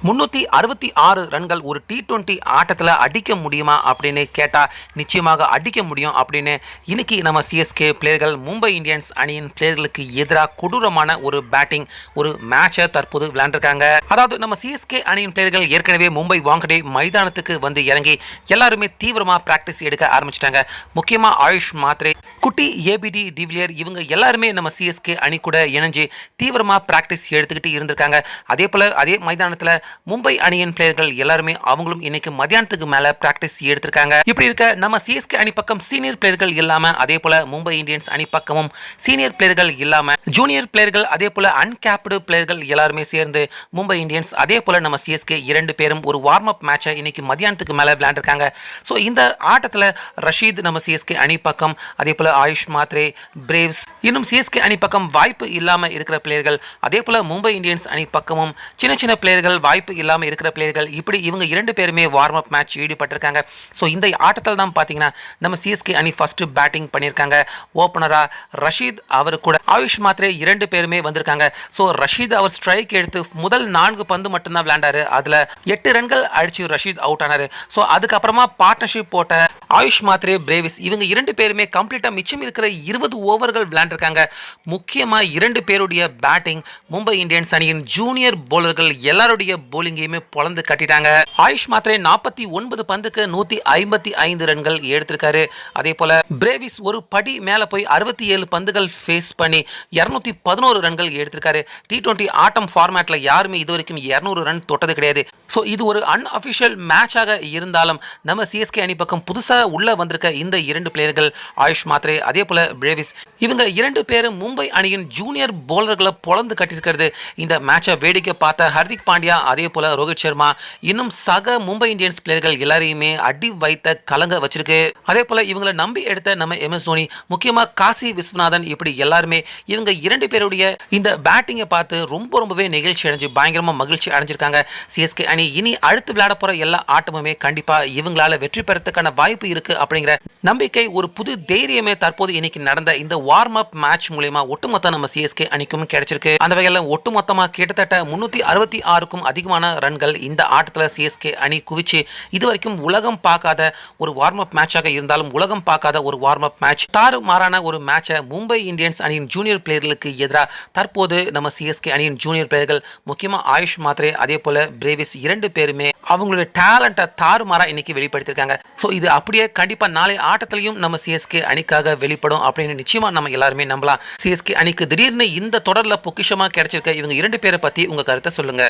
366 ரன்கள் ஒரு T20 ஆட்டத்தில் அடிக்க முடியுமா அப்படின்னு கேட்டால் நிச்சயமாக அடிக்க முடியும் அப்படின்னு இன்னைக்கு நம்ம சிஎஸ்கே பிளேயர்கள் மும்பை இந்தியன்ஸ் அணியின் பிளேயர்களுக்கு எதிராக கொடூரமான ஒரு பேட்டிங் ஒரு மேட்சை தற்போது விளையாண்டுருக்காங்க. அதாவது நம்ம சிஎஸ்கே அணியின் பிளேயர்கள் ஏற்கனவே மும்பை வாங்கடே மைதானத்துக்கு வந்து இறங்கி எல்லாருமே தீவிரமாக பிராக்டிஸ் எடுக்க ஆரம்பிச்சிட்டாங்க. முக்கியமாக ஆயுஷ் மாத்ரே, குட்டி ஏபிடி டிவிலியர் இவங்க எல்லாருமே நம்ம சிஎஸ்கே அணி கூட இணைஞ்சு தீவிரமாக பிராக்டிஸ் எடுத்துக்கிட்டு இருந்திருக்காங்க. அதே போல் அதே மைதானத்தில் மும்பை அணியின் பிளேயர்கள் எல்லாருமே அவங்களும் இன்னைக்கு மத்தியானத்துக்கு மேல பிராக்டிஸ் எடுத்திருக்காங்க. இப்படி இருக்க நம்ம சிஎஸ்கே அணி பக்கம் சீனியர் பிளேயர்கள் இல்லாம அதே போல மும்பை இந்தியன்ஸ் அணி பக்கமும் சீனியர் பிளேயர்கள் இல்லாம ஜூனியர் பிளேயர்கள் அதே போல அன்கேப்டு பிளேயர்கள் எல்லாருமே சேர்ந்து மும்பை இந்தியன்ஸ் அதே போல நம்ம சிஎஸ்கே இரண்டு பேரும் ஒரு வார்ம் அப் மேட்சை இன்னைக்கு மத்தியானத்துக்கு மேல விளையாண்டுருக்காங்க. ஸோ இந்த ஆட்டத்தில் ரஷீத் நம்ம சிஎஸ்கே அணி பக்கம் அதே போல ஆயுஷ் மாத்ரே, பிரேவ்ஸ் இன்னும் சிஎஸ்கே அணி பக்கம் வாய்ப்பு இல்லாம இருக்கிற பிளேயர்கள் அதே போல மும்பை இந்தியன்ஸ் அணி பக்கமும் சின்ன சின்ன பிளேயர்கள் வாய்ப்பு இல்லாமல் இருக்கிற பிளேயர்கள் இப்படி இவங்க இரண்டு பேருமே வார்ம் அப் மேட்ச் ஈடுபட்டிருக்காங்க. ஸோ இந்த ஆட்டத்தில் தான் பார்த்தீங்கன்னா நம்ம சிஎஸ்கே அணி ஃபர்ஸ்ட் பேட்டிங் பண்ணியிருக்காங்க. ஓப்பனரா ரஷீத் அவர் கூட ஆயுஷ் மாத்ரே இரண்டு பேருமே வந்திருக்காங்க. ஸோ ரஷீத் அவர் ஸ்ட்ரைக் எடுத்து முதல் 4 பந்து மட்டும்தான் விளையாண்டாரு. அதில் 8 ரன்கள் அடிச்சு ரஷீத் அவுட் ஆனாரு. ஸோ அதுக்கப்புறமா பார்ட்னர்ஷிப் போட்ட ஆயுஷ் மாத்ரே, பிரேவிஸ் இவங்க இரண்டு பேருமே கம்ப்ளீட்டா மிச்சம் இருக்கிற 20 ஓவர்கள் விளையாண்டுருக்காங்க. முக்கியமாக இரண்டு பேருடைய பேட்டிங் மும்பை இந்தியன்ஸ் அணியின் ஜூனியர் போலர்கள் எல்லாருடைய போலிங்கையுமே பொளந்து கட்டிட்டாங்க. ஆயுஷ் மாத்ரே 49 பந்துக்கு 155 ரன்கள் எடுத்திருக்காரு. அதே போல பிரேவிஸ் ஒரு படி மேல போய் 67 பந்துகள் ஃபேஸ் பண்ணி 211 ரன்கள் எடுத்திருக்காரு. T20 ஆட்டம் ஃபார்மேட்ல யாருமே இதுவரைக்கும் 200 ரன் தொட்டது கிடையாது. ஸோ இது ஒரு அன்அஃபிஷியல் மேட்சாக இருந்தாலும் நம்ம சிஎஸ்கே அணி பக்கம் புதுசாக உள்ள வந்திருக்க இந்த இரண்டு பிளேயர்கள் ஆயுஷ் மாத்ரே அதே போல பிரேவிஸ் இவங்க இரண்டு பேரும் மும்பை அணியின் ஜூனியர் போலர்களை பொளந்து கட்டியிருக்கிறது இந்த மேட்சை வேடிக்கை பார்த்த ஹர்திக் பாண்டியா அதே போல ரோஹித் சர்மா இன்னும் சக மும்பை இந்தியன்ஸ் பிளேயர்கள் எல்லாரையுமே அடி வைத்த கலங்க வச்சிருக்கு. அதே போல இவங்களை நம்பி எடுத்த நம்ம MS தோனி, முக்கியமா காசி விஸ்வநாதன் இப்படி எல்லாருமே இவங்க இரண்டு பேருடைய இந்த பேட்டிங்கை பார்த்து ரொம்பவே நெகிழ்ச்சி அடைஞ்சு பயங்கரமா மகிழ்ச்சி அடைஞ்சிருக்காங்க. சிஎஸ்கே அணி இனி அடுத்து விளையாட போற எல்லா ஆட்டமுமே கண்டிப்பா இவங்களால வெற்றி பெறத்துக்கான வாய்ப்பு இருக்கு அப்படிங்கிற நம்பிக்கை ஒரு புது தைரியமே தற்போது இன்னைக்கு நடந்த இந்த வார்ம் அப் மேட்ச் மூலமா ஒட்டுமொத்த நம்ம சிஎஸ்கே அணிக்கும் கிடைச்சிருக்கு. அந்த வகையில் ஒட்டுமொத்தமா கிட்டத்தட்ட 366க்கும் அதிகமான ரன்கள் இந்த ஆட்டத்தில் சிஎஸ்கே அணி குவிச்சு இதுவரைக்கும் உலகம் பார்க்காத ஒரு வார்ம் அப் மேட்சாக இருந்தாலும் உலகம் பார்க்காத ஒரு வார்ம் அப் மேட்ச் தாறுமாறான ஒரு மேட்சை மும்பை இந்தியன்ஸ் அணியின் ஜூனியர் பிளேயர்களுக்கு எதிராக தற்போது நம்ம சிஎஸ்கே அணியின் ஜூனியர் பிளேயர்கள் முக்கியமா ஆயுஷ் மாத்ரே அதே போல பிரேவிஸ் இரண்டு பேருமே அவங்களுடைய டேலண்ட்டை தாறுமாறா இன்னைக்கு வெளிப்படுத்திருக்காங்க. ஸோ இது அப்படியே கண்டிப்பா நாளை ஆட்டத்திலையும் நம்ம சிஎஸ்கே அணிக்காக வெளிப்படும் அப்படின்னு நிச்சயமா நம்ம எல்லாருமே நம்பலாம். சிஎஸ்கே அணிக்கு திடீர்னு இந்த தொடர்ல பொக்கிஷமா கிடைச்சிருக்க இவங்க இரண்டு பேரை பத்தி உங்க கருத்தை சொல்லுங்க.